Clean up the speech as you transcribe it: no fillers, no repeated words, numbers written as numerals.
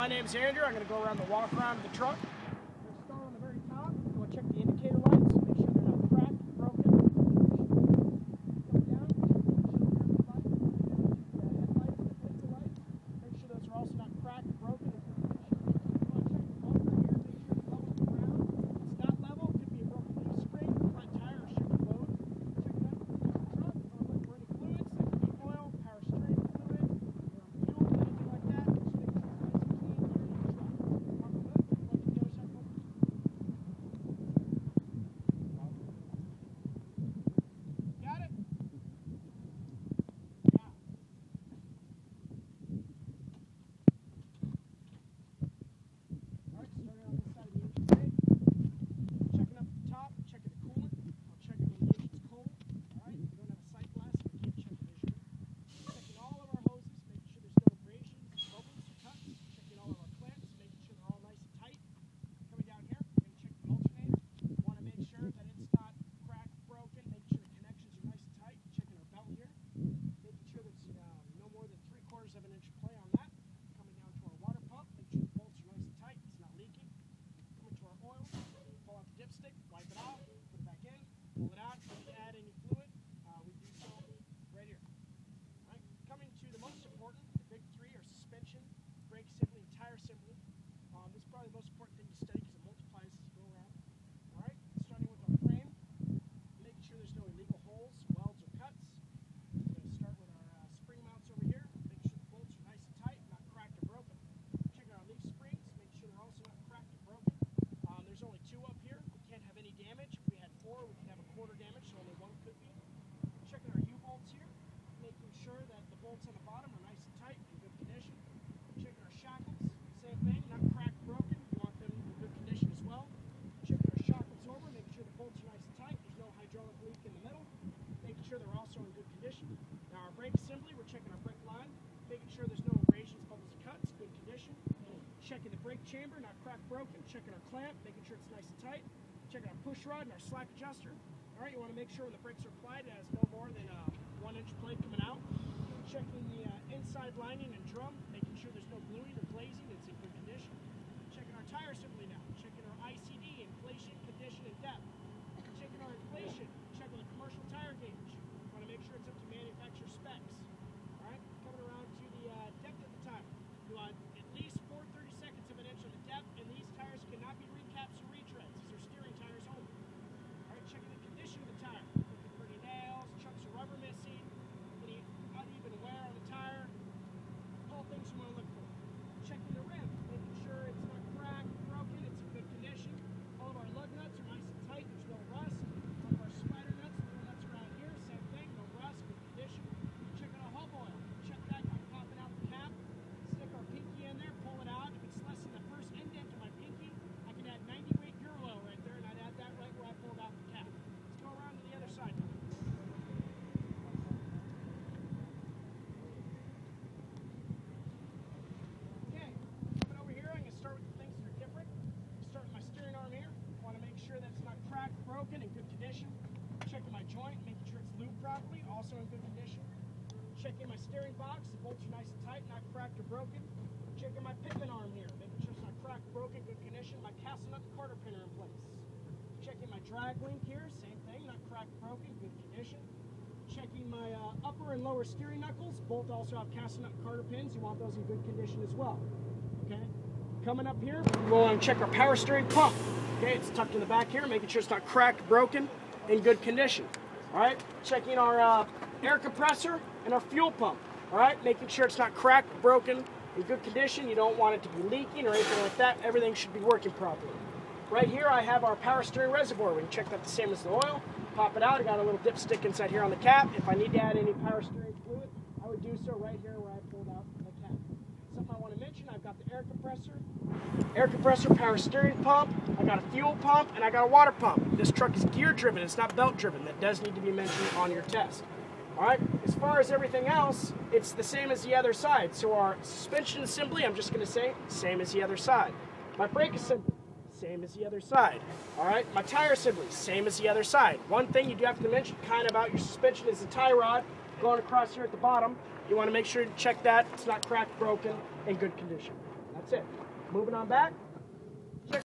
My name's Andrew. I'm going to go around the walk around of the truck. I'm going to start on the very top. Go check the indicator lights. Make sure they're not cracked, broken. Come down. Check the lights, the headlights, the blinker lights. Make sure those are also not cracked, broken. Check the bumper here. Make sure it's level with the ground. If it's not level, it could be a broken leaf spring, front tire, or shift load. Check it out. Check the truck. Look for any fluids. That could be oil, power steering fluid, fuel, anything like that. The most important thing to study because it multiplies as you go around. All right, starting with our frame, making sure there's no illegal holes, welds, or cuts. We're going to start with our spring mounts over here. Make sure the bolts are nice and tight, not cracked or broken. Checking our leaf springs, make sure they're also not cracked or broken. There's only 2 up here. We can't have any damage. If we had 4, we could have a quarter damage, so only 1 could be. Checking our U-bolts here, making sure that the bolts on the bottom are nice and tight, in good condition. Checking our shackles, same thing, not cracked, broken. They're also in good condition. Now our brake assembly, we're checking our brake line, making sure there's no abrasions, bubbles, cuts, good condition. Checking the brake chamber, not cracked, broken. Checking our clamp, making sure it's nice and tight. Checking our push rod and our slack adjuster. All right, you want to make sure when the brakes are applied it has no more than a 1-inch plate coming out. Checking the inside lining and drum, making sure there's no gluing or glazing, it's in good condition. Checking our tire assembly now. Checking our ICD, inflation, condition, and depth. Checking our inflation. Checking the commercial tire gauge. Make sure it's up to manufacturer specs. All right, coming around to the depth of the tire. You want at least 4/32 of an inch on the depth, and these tires cannot be recaps or retreads. These are steering tires only. All right, checking the condition of the tire. Looking for any nails, chunks of rubber missing, any uneven wear on the tire. All things you want to look for. Checking the rim, making sure it's not cracked, broken, it's in good condition. All of our lug nuts are nice and tight. There's no rust. All of our spider nuts, little nuts around here, same thing. Condition. Checking our hub oil. Check that by popping out the cap. Stick our pinky in there, pull it out. If it's less than the first indent of my pinky, I can add 90 weight gear oil right there, and I'd add that right where I pulled out the cap. Let's go around to the other side now. Okay, coming over here, I'm going to start with the things that are different. Start with my steering arm here. I want to make sure that it's not cracked, broken, in good condition. Checking my joint, making sure it's lubed properly, also in good condition. Checking my steering box, the bolts are nice and tight, not cracked or broken. Checking my pivot arm here, making sure it's not cracked, broken, good condition. My castle nut and quarter pin are in place. Checking my drag link here, same thing, not cracked, broken, good condition. Checking my upper and lower steering knuckles, both also have castle nut and quarter pins. You want those in good condition as well. Okay. Coming up here, we'll want to check our power steering pump. Okay, it's tucked in the back here, making sure it's not cracked, broken, in good condition. All right, checking our air compressor and our fuel pump. All right, making sure it's not cracked, broken, in good condition. You don't want it to be leaking or anything like that. Everything should be working properly. Right here I have our power steering reservoir. We can check that the same as the oil. Pop it out. I got a little dipstick inside here on the cap. If I need to add any power steering fluid, I would do so right here where I pulled out the cap. Something I want to mention, I've got the air compressor, power steering pump, I got a fuel pump, and I got a water pump. This truck is gear driven, it's not belt driven. That does need to be mentioned on your test. All right, as far as everything else, it's the same as the other side. So our suspension assembly, I'm just going to say, same as the other side. My brake assembly, same as the other side. All right, my tire assembly, same as the other side. One thing you do have to mention kind of about your suspension is the tie rod going across here at the bottom. You want to make sure to check that it's not cracked, broken, in good condition. That's That's it. Moving on back.